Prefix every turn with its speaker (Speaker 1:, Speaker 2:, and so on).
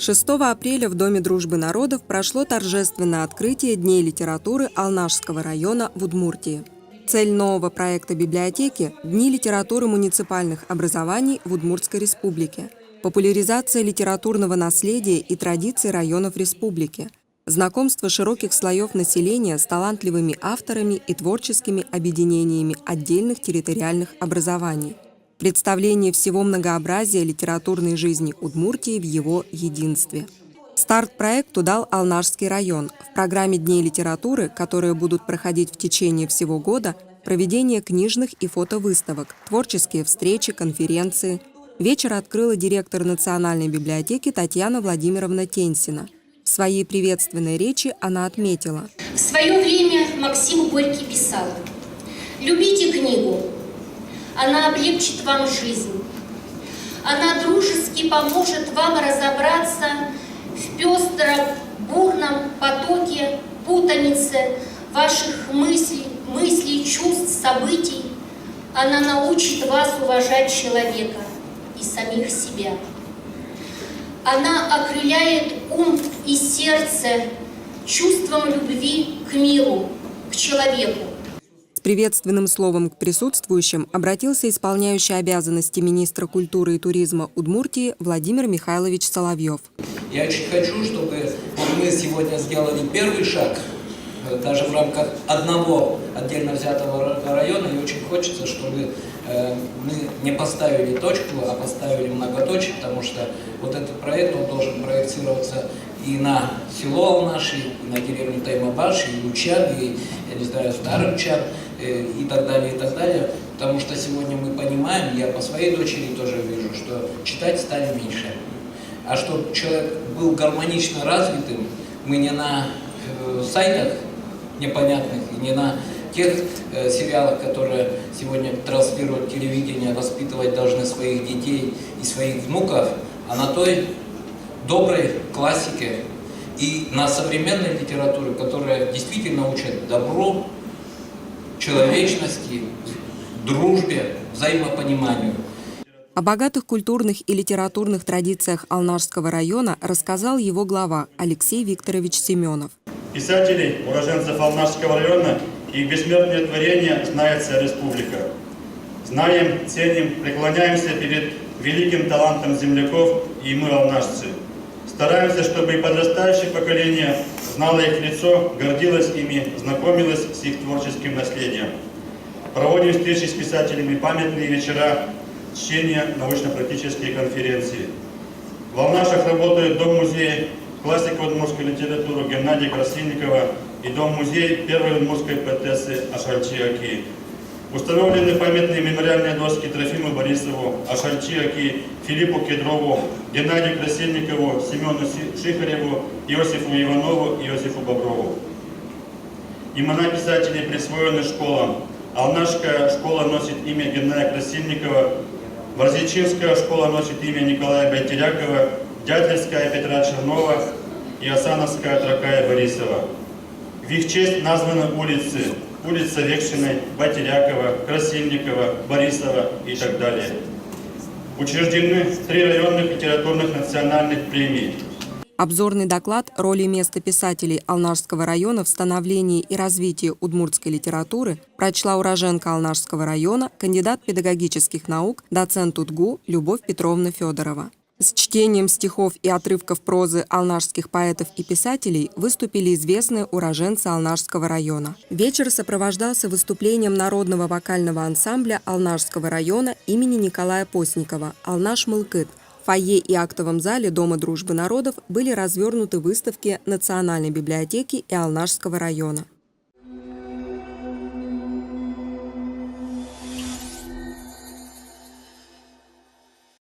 Speaker 1: 6 апреля в Доме дружбы народов прошло торжественное открытие Дней литературы Алнашского района в Удмуртии. Цель нового проекта библиотеки – Дни литературы муниципальных образований в Удмуртской республике, популяризация литературного наследия и традиций районов республики, знакомство широких слоев населения с талантливыми авторами и творческими объединениями отдельных территориальных образований, представление всего многообразия литературной жизни Удмуртии в его единстве. Старт проекту дал Алнашский район. В программе Дней литературы, которые будут проходить в течение всего года, проведение книжных и фотовыставок, творческие встречи, конференции. Вечер открыла директор Национальной библиотеки Татьяна Владимировна Тенсина. В своей приветственной речи она отметила:
Speaker 2: в свое время Максим Горький писал: «Любите книгу, она облегчит вам жизнь, она дружески поможет вам разобраться в пестром, бурном потоке, путанице ваших мыслей, чувств, событий. Она научит вас уважать человека и самих себя. Она окрыляет ум и сердце чувством любви к миру, к человеку».
Speaker 1: С приветственным словом к присутствующим обратился исполняющий обязанности министра культуры и туризма Удмуртии Владимир Михайлович Соловьев.
Speaker 3: Я очень хочу, чтобы мы сегодня сделали первый шаг, даже в рамках одного отдельно взятого района, и очень хочется, чтобы мы не поставили точку, а поставили многоточие, потому что вот этот проект, он должен проектироваться и на село Алнаши, и на деревню Таймабаш, и Лучан, и, я не знаю, Старый Лучан, и так далее, потому что сегодня мы понимаем, я по своей дочери тоже вижу, что читать стали меньше. А чтобы человек был гармонично развитым, мы не на сайтах непонятных, и не на тех сериалах, которые сегодня транслируют телевидение, воспитывать должны своих детей и своих внуков, а на той доброй классике и на современной литературе, которая действительно учит добру, человечности, дружбе, взаимопониманию.
Speaker 1: О богатых культурных и литературных традициях Алнашского района рассказал его глава Алексей Викторович Семенов.
Speaker 4: Писателей, уроженцев Алнашского района и их бессмертные творения знает вся республика. Знаем, ценим, преклоняемся перед великим талантом земляков, и мы, алнашцы. Стараемся, чтобы и подрастающее поколение знало их лицо, гордилось ими, знакомилось с их творческим наследием. Проводим встречи с писателями, памятные вечера, чтение, научно-практические конференции. В Алнашах работают Дом-музей классика удмуртской литературы Геннадия Красильникова и Дом-музей первой удмуртской поэтессы Ашальчи Аки. Установлены памятные мемориальные доски Трофиму Борисову, Ашальчи Аки, Филиппу Кедрову, Геннадию Красильникову, Семену Шихареву, Иосифу Иванову и Иосифу Боброву. Имена писателей присвоены школам. Алнашская школа носит имя Геннадия Красильникова, Варзичинская школа носит имя Николая Байтерякова, Дятлевская Петра Чернова и Осановская Тракая Борисова. В их честь названы улицы: улица Векшиной, Байтерякова, Красильникова, Борисова и так далее. Учреждены 3 районных литературных национальных премий.
Speaker 1: Обзорный доклад «Роли и место писателей Алнашского района в становлении и развитии удмуртской литературы» прочла уроженка Алнашского района, кандидат педагогических наук, доцент УДГУ Любовь Петровна Федорова. С чтением стихов и отрывков прозы алнашских поэтов и писателей выступили известные уроженцы Алнашского района. Вечер сопровождался выступлением народного вокального ансамбля Алнашского района имени Николая Постникова «Алнаш-Мылкыт». В фойе и актовом зале Дома дружбы народов были развернуты выставки Национальной библиотеки и Алнашского района.